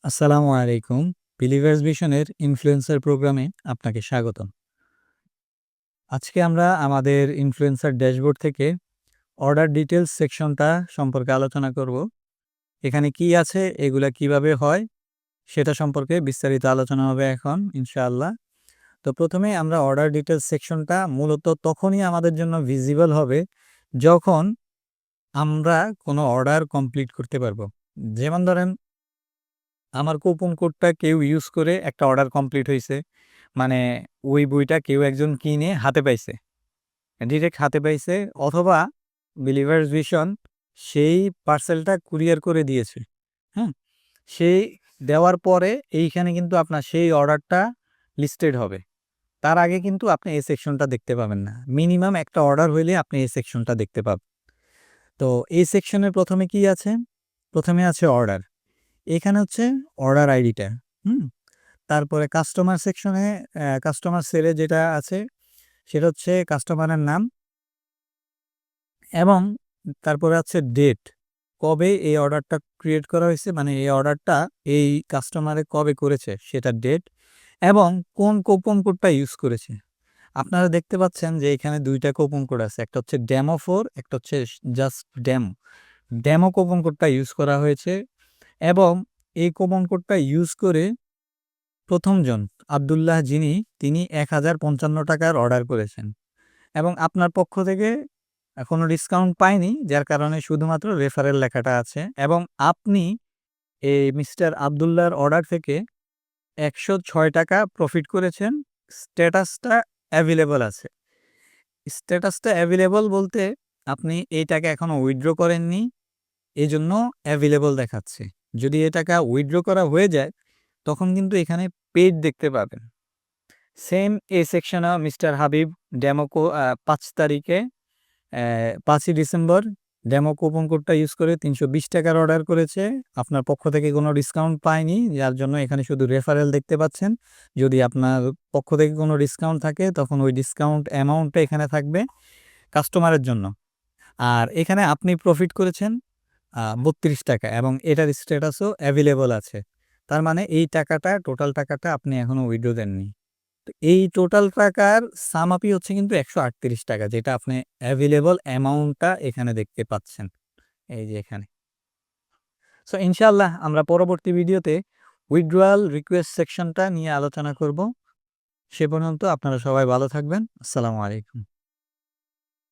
আসসালামু আলাইকুম। Believers ভিশনের influencer প্রোগ্রামে আপনাকে স্বাগতম। আজকে আমরা আমাদের ইনফ্লুয়েন্সার ড্যাশবোর্ড থেকে অর্ডার ডিটেইলস সেকশনটা সম্পর্কে আলোচনা করব। এখানে কি আছে, এগুলা কিভাবে হয়, সেটা সম্পর্কে বিস্তারিত আলোচনা হবে এখন ইনশাআল্লাহ। তো প্রথমেই আমরা অর্ডার ডিটেইলস সেকশনটা মূলত তখনই আমাদের জন্য ভিজিবল হবে যখন আমরা কোনো অর্ডার কমপ্লিট করতে পারবো। যেমন ধরেন আমার কুপন কোডটা কেউ ইউজ করে একটা অর্ডার কমপ্লিট হইছে। মানে ওই বইটা কেউ একজন কিনে হাতে পাইছে। ডিরেক্ট হাতে পাইছে, অথবা বিলিভার্স ভিশন সেই পার্সেলটা কুরিয়ার করে দিয়েছে। হ্যাঁ? সেই দেওয়ার পরে এইখানে কিন্তু আপনার সেই অর্ডারটা লিস্টেড হবে। তার আগে কিন্তু আপনি এই সেকশনটা দেখতে পাবেন না। মিনিমাম একটা অর্ডার হইলে আপনি এই সেকশনটা দেখতে পাবেন। তো এই সেকশনের প্রথমে কি আছে? প্রথমে আছে অর্ডার। এখানে হচ্ছে অর্ডার আইডিটা। হুম? তারপরে কাস্টমার সেকশনে কাস্টমার সেলে যেটা আছে সেটা হচ্ছে কাস্টমারের নাম, এবং তারপরে আছে ডেট। কবে এই অর্ডারটা ক্রিয়েট করা হয়েছে, মানে এই অর্ডারটা এই কাস্টমারে কবে করেছে সেটার ডেট, এবং কোন কুপন কোডটা ইউজ করেছে। আপনারা দেখতে পাচ্ছেন যে এখানে ২ টা কুপন কোড আছে। একটা হচ্ছে ডেমো 4, একটা হচ্ছে জাস্ট ডেমো। ডেমো কুপন কোডটা ইউজ করা হয়েছে, এবং এই কুপন কোডটা ইউজ করে ১ম জন আব্দুল্লাহ যিনি, তিনি ৳১,০৫৫ অর্ডার করেছেন, এবং আপনার পক্ষ থেকে কোনো ডিসকাউন্ট পায়নি, যার কারণে শুধুমাত্র রেফারেল লেখাটা আছে, এবং আপনি এই মিস্টার আব্দুল্লাহর অর্ডার থেকে ৳১০৬ প্রফিট করেছেন। স্ট্যাটাসটা অ্যাভেইলেবল আছে। স্ট্যাটাসটা অ্যাভেইলেবল বলতে আপনি এই টাকা এখনো উইথড্র করেননি, এজন্য অ্যাভেইলেবল দেখাচ্ছে। যদি এ টাকা উইথড্র করা হয়ে যায় তখন কিন্তু এখানে পেইড দেখতে পাবেন। সেম এই সেকশনে মিস্টার হাবিব ডেমো ৫ তারিখে ৫ই ডিসেম্বর ডেমো কুপন কোডটা ইউজ করে ৳৩২০ অর্ডার করেছে। আপনার পক্ষ থেকে কোনো ডিসকাউন্ট পায়নি, যার জন্য এখানে শুধু রেফারেল দেখতে পাচ্ছেন। যদি আপনার পক্ষ থেকে কোনো ডিসকাউন্ট থাকে তখন ওই ডিসকাউন্ট অ্যামাউন্টটা এখানে থাকবে কাস্টমারের জন্য। আর এখানে আপনি প্রফিট করেছেন ৳৩২, এবং এটার স্ট্যাটাসও অ্যাভেইলেবল আছে। তার মানে এই টাকাটা, টোটাল টাকাটা আপনি এখনো উইথড্র দেননি। তো এই টোটাল টাকার সাম আপই হচ্ছে কিন্তু ৳১৩৮, যেটা আপনি অ্যাভেইলেবল অ্যামাউন্টটা এখানে দেখতে পাচ্ছেন। এই যে এখানে। সো ইনশাআল্লাহ আমরা পরবর্তী ভিডিওতে উইথড্রয়াল রিকোয়েস্ট সেকশনটা নিয়ে আলোচনা করব। সে পর্যন্ত আপনারা সবাই ভালো থাকবেন। আসসালামু আলাইকুম।